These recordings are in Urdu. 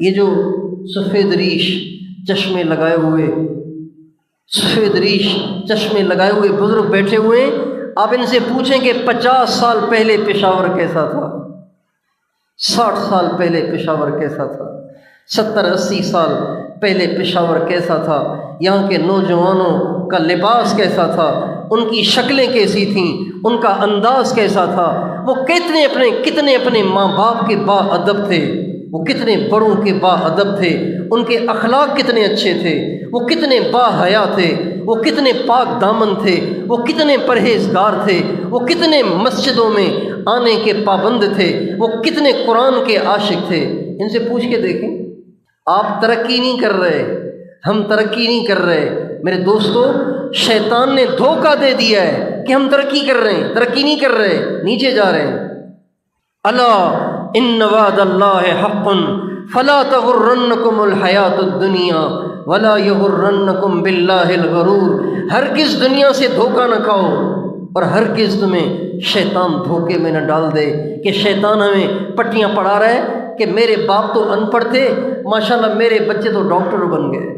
یہ جو سفید ریش چشمے لگائے ہوئے بزرگ بیٹھے ہوئے ہیں، آپ ان سے پوچھیں کہ 50 سال پہلے پشاور کیسا تھا، 60 سال پہلے پشاور کیسا تھا، 70-80 سال پہلے پشاور کیسا تھا، یہاں کے نوجوانوں کا لباس کیسا تھا، ان کی شکلیں کیسی تھیں، ان کا انداز کیسا تھا، وہ کتنے اپنے ماں باپ کے با ادب تھے، وہ کتنے بڑوں کے با ادب تھے، ان کے اخلاق کتنے اچھے تھے، وہ کتنے با حیا تھے، وہ کتنے پاک دامن تھے، وہ کتنے پرہیزگار تھے، وہ کتنے مسجدوں میں آنے کے پابند تھے، وہ کتنے قرآن کے عاشق تھے۔ ان سے پوچھ کے دیکھیں۔ آپ ترقی نہیں کر رہے، ہم ترقی نہیں کر رہے میرے دوستو، شیطان نے دھوکہ دے دیا ہے کہ ہم ترقی کر رہے ہیں، ترقی نہیں کر رہے، نیچے جا رہے ہیں۔ الا ان وعد اللہ حق فلا تغرنکم الحیات الدنیا ولا یغرنکم باللہ الغرور۔ ہرگز دنیا سے دھوکہ نہ کھاؤ، اور ہرگز تمہیں شیطان دھوکے میں نہ ڈال دے کہ شیطان ہمیں پٹیاں پڑھا رہا ہے کہ میرے باپ تو ان پڑھ تھے، ماشاءاللہ میرے بچے تو ڈاکٹر بن گئے،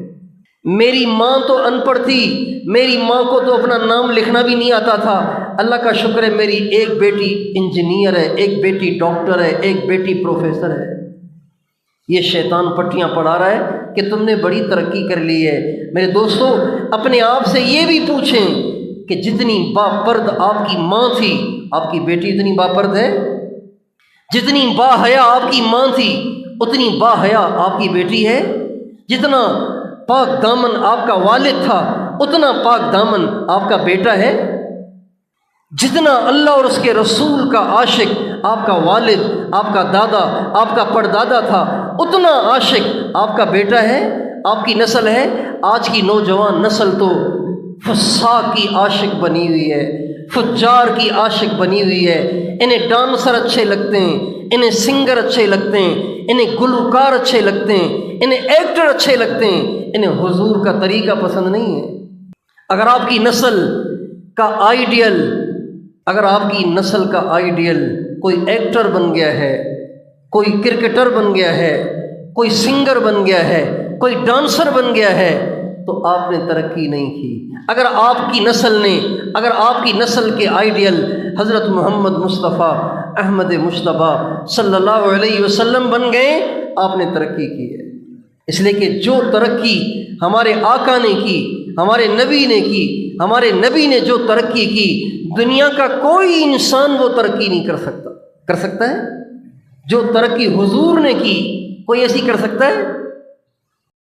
میری ماں تو ان پڑھ تھی، میری ماں کو تو اپنا نام لکھنا بھی نہیں آتا تھا، اللہ کا شکر ہے میری ایک بیٹی انجینئر ہے، ایک بیٹی ڈاکٹر ہے، ایک بیٹی پروفیسر ہے۔ یہ شیطان پٹیاں پڑھا رہا ہے کہ تم نے بڑی ترقی کر لی ہے۔ میرے دوستو، اپنے آپ سے یہ بھی پوچھیں کہ جتنی باپرد آپ کی ماں تھی، آپ کی بیٹی اتنی باپرد ہے؟ جتنی با حیا آپ کی ماں تھی، اتنی با حیا آپ کی بیٹی ہے؟ جتنا پاک دامن آپ کا والد تھا، اتنا پاک دامن آپ کا بیٹا ہے؟ جتنا اللہ اور اس کے رسول کا عاشق آپ کا والد، آپ کا دادا، آپ کا پردادا تھا، اتنا عاشق آپ کا بیٹا ہے، آپ کی نسل ہے۔ آج کی نوجوان نسل تو فساق کی عاشق بنی ہوئی ہے، فجار کی عاشق بنی ہوئی ہے۔ انہیں ڈانسر اچھے لگتے ہیں، انہیں سنگر اچھے لگتے ہیں، انہیں گلوکار اچھے لگتے ہیں، انہیں ایکٹر اچھے لگتے ہیں، انہیں حضور کا طریقہ پسند نہیں ہے۔ اگر آپ کی نسل کا آئیڈیل کوئی ایکٹر بن گیا ہے، کوئی کرکٹر بن گیا ہے، کوئی سنگر بن گیا ہے، کوئی ڈانسر بن گیا ہے، تو آپ نے ترقی نہیں کی۔ اگر آپ کی نسل کے آئیڈیل حضرت محمد مصطفیٰ احمد مجتبیٰ صلی اللہ علیہ وسلم بن گئے، آپ نے ترقی کی ہے۔ اس لیے کہ جو ترقی ہمارے آقا نے کی، ہمارے نبی نے کی، ہمارے نبی نے جو ترقی کی، دنیا کا کوئی انسان وہ ترقی نہیں کر سکتا ہے؟ جو ترقی حضور نے کی، کوئی ایسی کر سکتا ہے؟